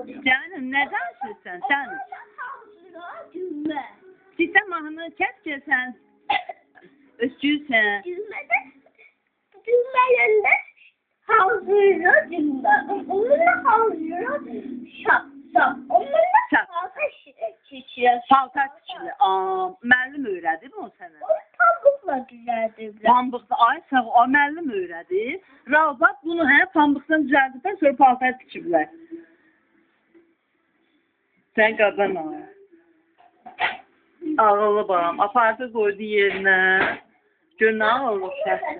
Canım neden sen? Sen sistem mahnı kes sen. Ösküysen. Düğmelerinde hazırlı düğme. Onları hazırlı şap. Onları halka çekiyor. Paltar tikili. Müəllim öyrədir mi o sənə? Pambıkla düzeldir. Pambıqda ay sağ o müəllim öyrədir. Ravbat bunu pambıqdan düzəldikdən sonra paltar tikiblər. Sən qazan o. Ağıllı balam. Apartı qoydu yerinə. Gör nə ağıllı şəhsən.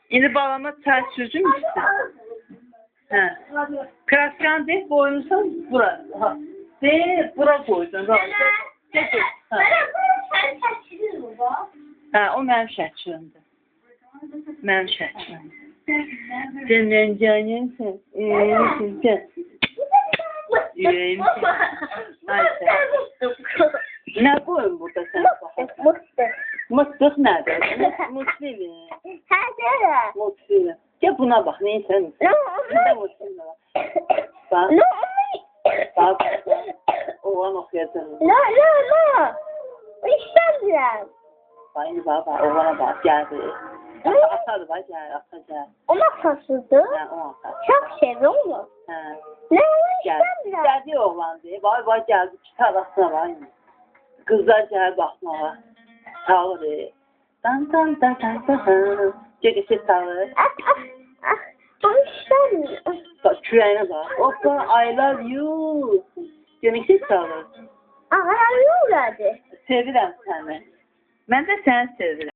İndi balama çay süzüm istə. Hə. Kraskan deyil boyunsan bura. Ha. Deyil bura qoydun. Hə, o mənim şəklimdir. Mənim şəklimdir. Səndən canımsın. Sən. Ürəyimsin. Nə qoyun burada sən? Mıstık nədir? Mutfili. Mutfili. Gel buna bak, neyse. Burada mutfili var. Bak. Bak. Oğlan okuyacağım. La. İstemiyorum. Bak, indi bak, oğlana bak, geldi. Atadı bak, gel, atacaq. Ona kasıldı. Hə, o atadı. Çok seviyor mu? Hə. Ne istemiyorum. Gəldi oğlan deyir. Bak, gəldi, çıkar aslına var. Kızlar gəlir baxmağa. Sağır. Dan. Gedisi sağır. Onu istemiyorum. Bak, kürəyinə bak. Hoppa, I love you. Gedisi sağır. Ağrıyor dedi. Sevirəm səni. Mən də səni sevirəm.